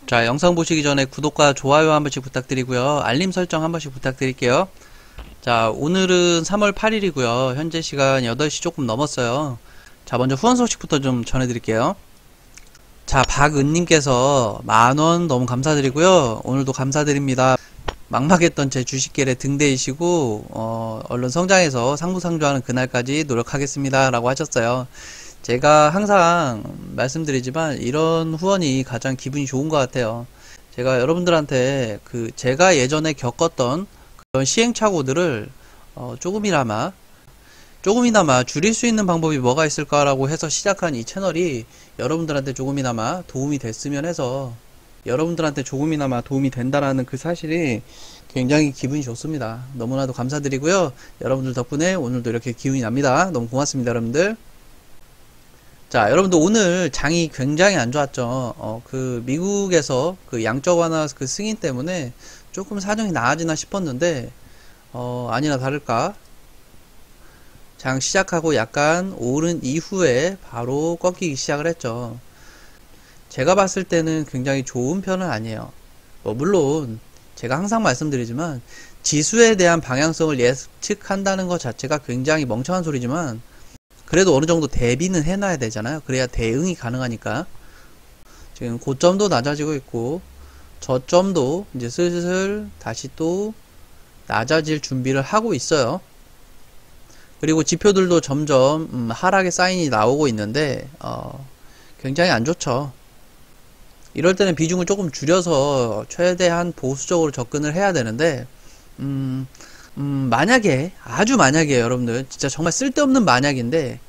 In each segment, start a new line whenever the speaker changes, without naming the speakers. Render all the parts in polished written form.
자, 영상 보시기 전에 구독과 좋아요 한 번씩 부탁드리고요. 알림 설정 한 번씩 부탁드릴게요. 자, 오늘은 3월 8일이고요. 현재 시간 8시 조금 넘었어요. 자, 먼저 후원 소식부터 좀 전해드릴게요. 자, 박은님께서 10,000원 너무 감사드리고요. 오늘도 감사드립니다. 막막했던 제 주식계를 등대이시고 얼른 성장해서 상부상조하는 그날까지 노력하겠습니다 라고 하셨어요. 제가 항상 말씀드리지만 이런 후원이 가장 기분이 좋은 것 같아요. 제가 여러분들한테 제가 예전에 겪었던 그런 시행착오들을 조금이나마 줄일 수 있는 방법이 뭐가 있을까라고 해서 시작한 이 채널이 여러분들한테 조금이나마 도움이 됐으면 해서, 여러분들한테 조금이나마 도움이 된다라는 그 사실이 굉장히 기분이 좋습니다. 너무나도 감사드리고요. 여러분들 덕분에 오늘도 이렇게 기운이 납니다. 너무 고맙습니다, 여러분들. 자, 여러분들 오늘 장이 굉장히 안 좋았죠. 미국에서 양적 완화 승인 때문에 조금 사정이 나아지나 싶었는데, 아니나 다를까 장 시작하고 약간 오른 이후에 바로 꺾이기 시작을 했죠. 제가 봤을 때는 굉장히 좋은 편은 아니에요. 물론 제가 항상 말씀드리지만 지수에 대한 방향성을 예측한다는 것 자체가 굉장히 멍청한 소리지만, 그래도 어느 정도 대비는 해놔야 되잖아요. 그래야 대응이 가능하니까. 지금 고점도 낮아지고 있고 저점도 이제 슬슬 다시 또 낮아질 준비를 하고 있어요. 그리고 지표들도 점점 하락의 사인이 나오고 있는데 굉장히 안 좋죠. 이럴 때는 비중을 조금 줄여서 최대한 보수적으로 접근을 해야 되는데, 만약에, 아주 만약에 여러분들, 진짜 정말 쓸데없는 만약인데,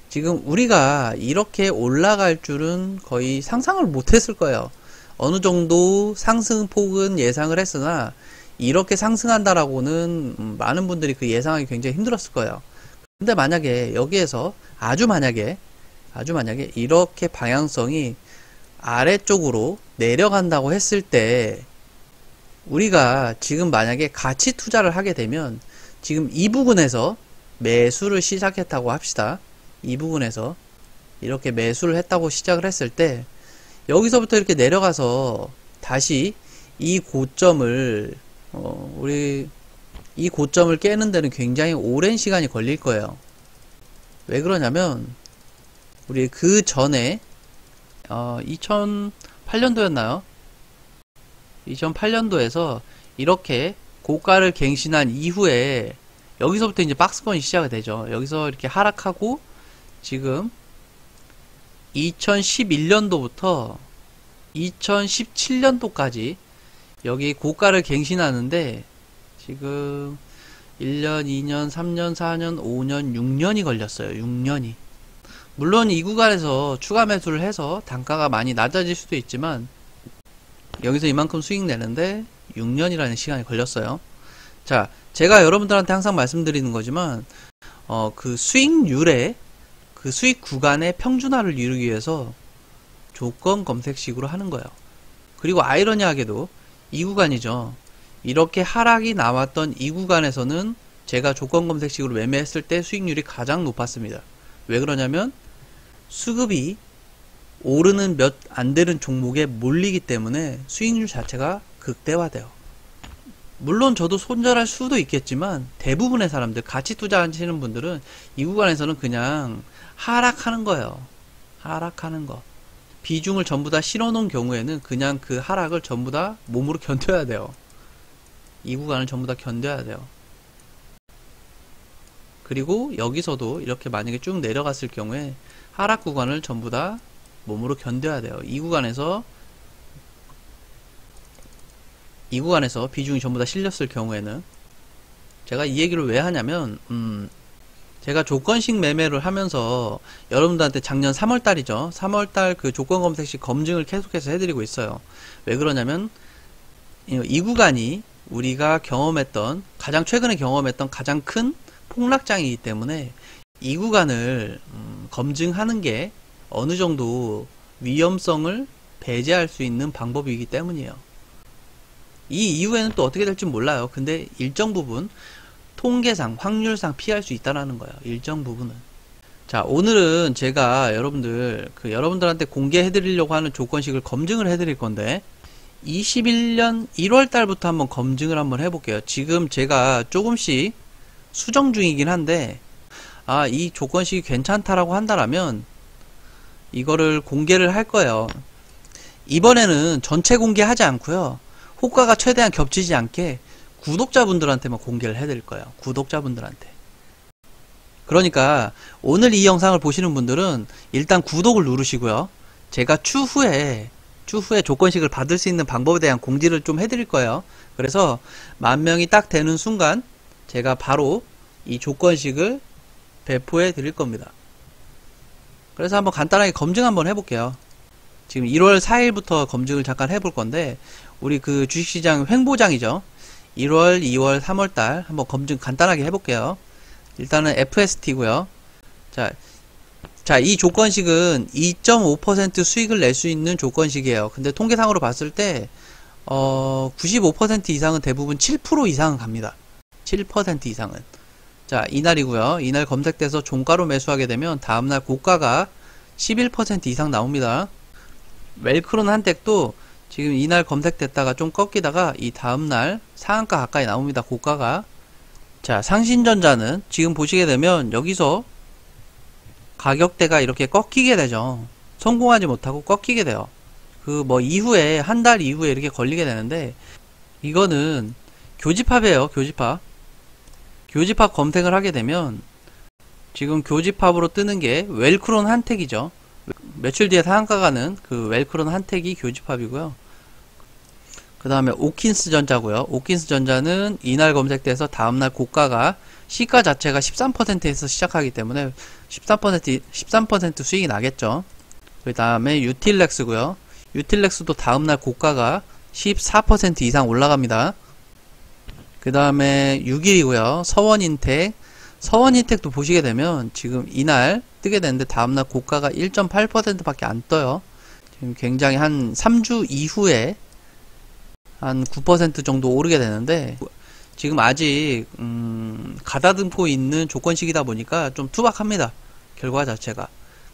지금 우리가 이렇게 올라갈 줄은 거의 상상을 못했을 거예요. 어느 정도 상승폭은 예상을 했으나, 이렇게 상승한다라고는 많은 분들이 그 예상하기 굉장히 힘들었을 거예요. 근데 만약에 여기에서, 아주 만약에 이렇게 방향성이 아래쪽으로 내려간다고 했을 때, 우리가 지금 만약에 가치 투자를 하게 되면 지금 이 부분에서 매수를 시작했다고 합시다. 이 부분에서 이렇게 매수를 했다고 시작을 했을 때, 여기서부터 이렇게 내려가서 다시 이 고점을 이 고점을 깨는 데는 굉장히 오랜 시간이 걸릴 거예요. 왜 그러냐면 우리 그 전에 2008년도였나요? 2008년도에서 이렇게 고가를 갱신한 이후에 여기서부터 이제 박스권이 시작이 되죠. 여기서 이렇게 하락하고 지금 2011년도부터 2017년도까지 여기 고가를 갱신하는데 지금 1년, 2년, 3년, 4년, 5년, 6년이 걸렸어요. 6년이. 물론 이 구간에서 추가 매수를 해서 단가가 많이 낮아질 수도 있지만 여기서 이만큼 수익 내는데 6년이라는 시간이 걸렸어요. 자, 제가 여러분들한테 항상 말씀드리는 거지만 그 수익률의 그 수익 구간의 평준화를 이루기 위해서 조건 검색식으로 하는 거예요. 그리고 아이러니하게도 이 구간이죠. 이렇게 하락이 나왔던 이 구간에서는 제가 조건 검색식으로 매매했을 때 수익률이 가장 높았습니다. 왜 그러냐면 수급이 오르는 몇 안 되는 종목에 몰리기 때문에 수익률 자체가 극대화돼요. 물론 저도 손절할 수도 있겠지만 대부분의 사람들, 가치 투자하시는 분들은 이 구간에서는 그냥 하락하는 거예요. 하락하는 거. 비중을 전부 다 실어 놓은 경우에는 그냥 그 하락을 전부 다 몸으로 견뎌야 돼요. 이 구간을 전부 다 견뎌야 돼요. 그리고 여기서도 이렇게 만약에 쭉 내려갔을 경우에 하락 구간을 전부 다 몸으로 견뎌야 돼요. 이 구간에서 비중이 전부 다 실렸을 경우에는. 제가 이 얘기를 왜 하냐면 제가 조건식 매매를 하면서 여러분들한테 작년 3월달이죠. 3월달 그 조건 검색식 검증을 계속해서 해드리고 있어요. 왜 그러냐면 이 구간이 우리가 최근에 경험했던 가장 큰 폭락장이기 때문에 이 구간을 검증하는 게 어느 정도 위험성을 배제할 수 있는 방법이기 때문이에요. 이 이후에는 또 어떻게 될지 몰라요. 근데 일정 부분 통계상, 확률상 피할 수 있다라는 거예요. 일정 부분은. 자, 오늘은 제가 여러분들한테 공개해 드리려고 하는 조건식을 검증을 해 드릴 건데, 21년 1월 달부터 한번 검증을 한번 해볼게요. 지금 제가 조금씩 수정 중이긴 한데, 이 조건식이 괜찮다라고 한다라면, 이거를 공개를 할 거예요. 이번에는 전체 공개하지 않고요. 호가가 최대한 겹치지 않게 구독자분들한테만 공개를 해드릴 거예요. 구독자분들한테. 그러니까 오늘 이 영상을 보시는 분들은 일단 구독을 누르시고요. 제가 추후에 조건식을 받을 수 있는 방법에 대한 공지를 좀 해드릴 거예요. 그래서 10,000명이 딱 되는 순간 제가 바로 이 조건식을 배포해 드릴 겁니다. 그래서 한번 간단하게 검증 한번 해볼게요. 지금 1월 4일부터 검증을 잠깐 해볼 건데, 우리 그 주식시장 횡보장이죠. 1월, 2월, 3월달 한번 검증 간단하게 해볼게요. 일단은 FST고요. 자, 이 조건식은 2.5% 수익을 낼 수 있는 조건식이에요. 근데 통계상으로 봤을 때 95% 이상은 대부분 7% 이상은 갑니다. 7% 이상은. 자, 이날이고요. 이날 검색돼서 종가로 매수하게 되면 다음날 고가가 11% 이상 나옵니다. 웰크론 한택도 지금 이날 검색됐다가 좀 꺾이다가 이 다음날 상한가 가까이 나옵니다. 고가가. 자, 상신전자는 지금 보시게 되면 여기서 가격대가 이렇게 꺾이게 되죠. 성공하지 못하고 꺾이게 돼요. 이후에 한 달 이후에 이렇게 걸리게 되는데, 이거는 교집합이에요. 교집합 검색을 하게 되면 지금 교집합으로 뜨는 게 웰크론 한택이죠. 며칠 뒤에 상한가 가는 그 웰크론 한택이 교집합이고요. 그 다음에 오킨스 전자고요. 오킨스 전자는 이날 검색돼서 다음날 고가가 시가 자체가 13%에서 시작하기 때문에 13% 수익이 나겠죠. 그 다음에 유틸렉스고요. 유틸렉스도 다음날 고가가 14% 이상 올라갑니다. 그 다음에 6일이고요. 서원인텍도 보시게 되면 지금 이날 뜨게 되는데 다음날 고가가 1.8% 밖에 안 떠요. 지금 굉장히 한 3주 이후에 한 9% 정도 오르게 되는데, 지금 아직 가다듬고 있는 조건식이다 보니까 좀 투박합니다. 결과 자체가.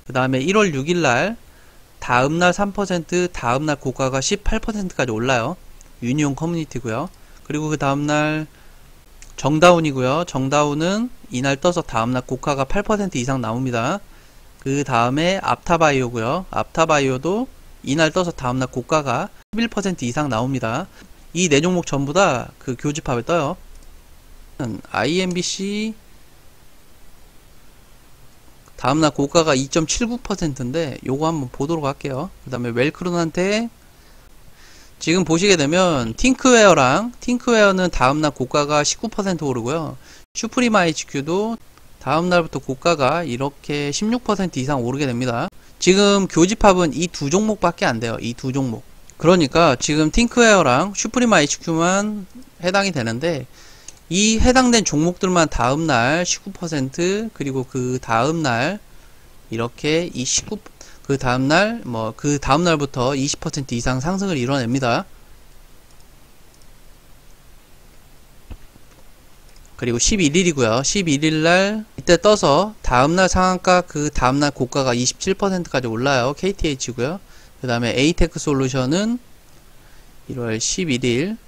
그 다음에 1월 6일날 다음날 3%, 다음날 고가가 18%까지 올라요. 유니온 커뮤니티고요. 그리고 그 다음날 정다운이고요. 정다운은 이날 떠서 다음날 고가가 8% 이상 나옵니다. 그 다음에 앞타바이오고요. 앞타바이오도 이날 떠서 다음날 고가가 11% 이상 나옵니다. 이 네 종목 전부 다 그 교집합에 떠요. IMBC 다음날 고가가 2.79%인데 요거 한번 보도록 할게요. 그 다음에 웰크론한테 지금 보시게 되면 팅크웨어는 다음날 고가가 19% 오르고요. 슈프림 IHQ도 다음날부터 고가가 이렇게 16% 이상 오르게 됩니다. 지금 교집합은 이 두 종목밖에 안 돼요. 이 두 종목. 그러니까 지금 팅크웨어랑 슈프림 IHQ만 해당이 되는데, 이 해당된 종목들만 다음날 19% 그리고 그 다음날 이렇게 그 다음날부터 20% 이상 상승을 이뤄냅니다. 그리고 11일이고요. 11일날 이때 떠서 다음날 상한가 그 다음날 고가가 27%까지 올라요. KTH고요. 그 다음에 에이테크 솔루션은 1월 11일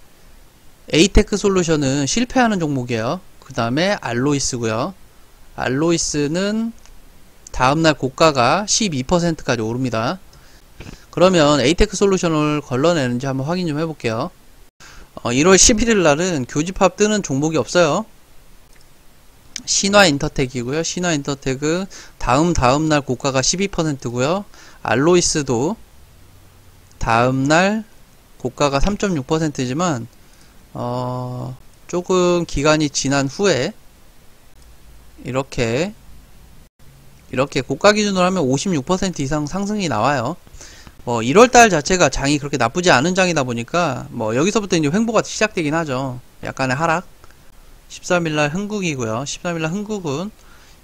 에이테크 솔루션은 실패하는 종목이에요. 그 다음에 알로이스고요. 알로이스는 다음날 고가가 12%까지 오릅니다. 그러면 에이테크 솔루션을 걸러내는지 한번 확인 좀 해볼게요. 1월 11일 날은 교집합 뜨는 종목이 없어요. 신화인터텍이고요. 신화인터텍은 다음날 고가가 12%고요. 알로이스도 다음날 고가가 3.6%지만 조금 기간이 지난 후에 이렇게 고가 기준으로 하면 56% 이상 상승이 나와요. 1월달 자체가 장이 그렇게 나쁘지 않은 장이다 보니까 여기서부터 이제 횡보가 시작되긴 하죠. 약간의 하락. 13일날 흥국이고요. 13일날 흥국은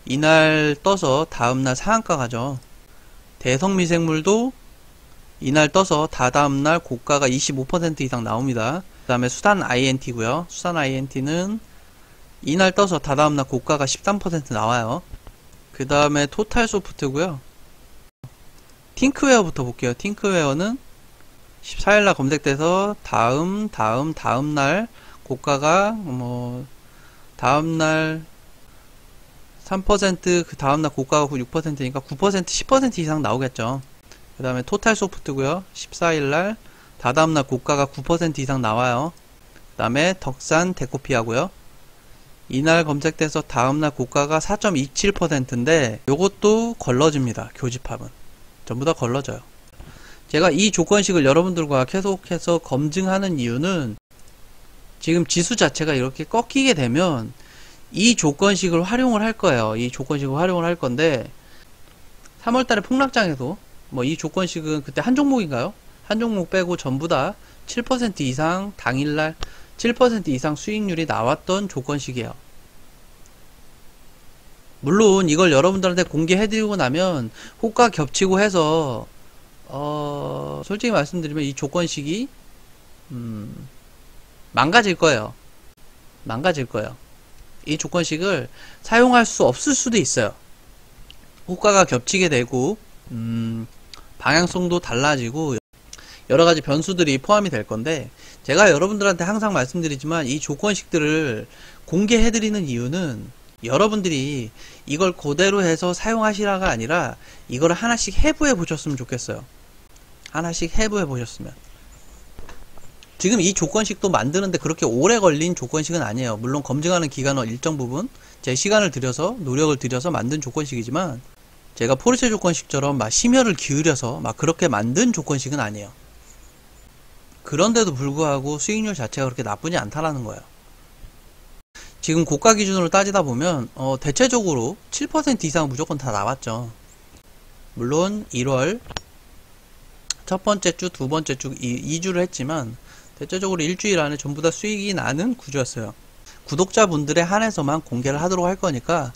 이날 떠서 다음날 상한가 가죠. 대성미생물도 이날 떠서 다다음날 고가가 25% 이상 나옵니다. 그 다음에 수단 INT고요. 수단 INT는 이날 떠서 다다음날 고가가 13% 나와요. 그 다음에 토탈소프트고요. 팅크웨어부터 볼게요. 팅크웨어는 14일날 검색돼서 다음날 고가가 다음날 3%, 그 다음날 고가가 6%니까 9%, 10% 이상 나오겠죠. 그 다음에 토탈 소프트고요. 14일날 다다음날 고가가 9% 이상 나와요. 그 다음에 덕산 데코피아고요. 이날 검색돼서 다음날 고가가 4.27%인데 요것도 걸러집니다. 교집합은 전부 다 걸러져요. 제가 이 조건식을 여러분들과 계속해서 검증하는 이유는 지금 지수 자체가 이렇게 꺾이게 되면 이 조건식을 활용을 할 거예요. 이 조건식을 활용을 할 건데 3월달에 폭락장에도 이 조건식은 그때 한 종목인가요? 한 종목 빼고 전부 다 7% 이상 당일날 7% 이상 수익률이 나왔던 조건식이에요. 물론 이걸 여러분들한테 공개해드리고 나면 호가 겹치고 해서 솔직히 말씀드리면 이 조건식이 망가질 거예요. 망가질 거예요. 이 조건식을 사용할 수 없을 수도 있어요. 호가가 겹치게 되고 방향성도 달라지고 여러가지 변수들이 포함이 될 건데 제가 여러분들한테 항상 말씀드리지만 이 조건식들을 공개해드리는 이유는 여러분들이 이걸 그대로 해서 사용하시라가 아니라 이걸 하나씩 해부해 보셨으면 좋겠어요. 하나씩 해부해 보셨으면. 지금 이 조건식도 만드는데 그렇게 오래 걸린 조건식은 아니에요. 물론 검증하는 기간은 일정 부분 제 시간을 들여서 노력을 들여서 만든 조건식이지만 제가 포르쉐 조건식처럼 막 심혈을 기울여서 막 그렇게 만든 조건식은 아니에요. 그런데도 불구하고 수익률 자체가 그렇게 나쁘지 않다라는 거예요. 지금 고가 기준으로 따지다 보면 대체적으로 7% 이상 무조건 다 나왔죠. 물론 1월 첫 번째 주, 두 번째 주 2주를 했지만 대체적으로 일주일 안에 전부 다 수익이 나는 구조였어요. 구독자분들에 한해서만 공개를 하도록 할 거니까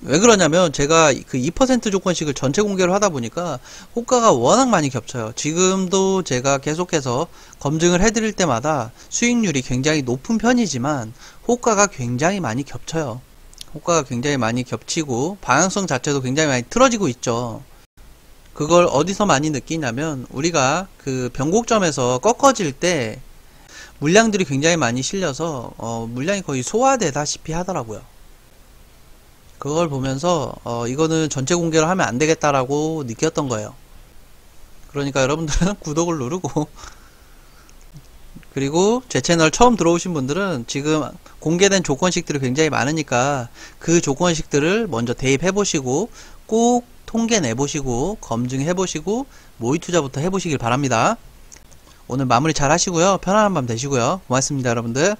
왜 그러냐면 제가 그 2% 조건식을 전체 공개를 하다 보니까 호가가 워낙 많이 겹쳐요. 지금도 제가 계속해서 검증을 해드릴 때마다 수익률이 굉장히 높은 편이지만 호가가 굉장히 많이 겹쳐요. 호가가 굉장히 많이 겹치고 방향성 자체도 굉장히 많이 틀어지고 있죠. 그걸 어디서 많이 느끼냐면 우리가 그 변곡점에서 꺾어질 때 물량들이 굉장히 많이 실려서 물량이 거의 소화되다시피 하더라고요. 그걸 보면서 이거는 전체 공개를 하면 안 되겠다라고 느꼈던 거예요. 그러니까 여러분들은 구독을 누르고 그리고 제 채널 처음 들어오신 분들은 지금 공개된 조건식들이 굉장히 많으니까 그 조건식들을 먼저 대입해 보시고 꼭 통계 내보시고 검증해 보시고 모의 투자부터 해보시길 바랍니다. 오늘 마무리 잘 하시고요. 편안한 밤 되시고요. 고맙습니다, 여러분들.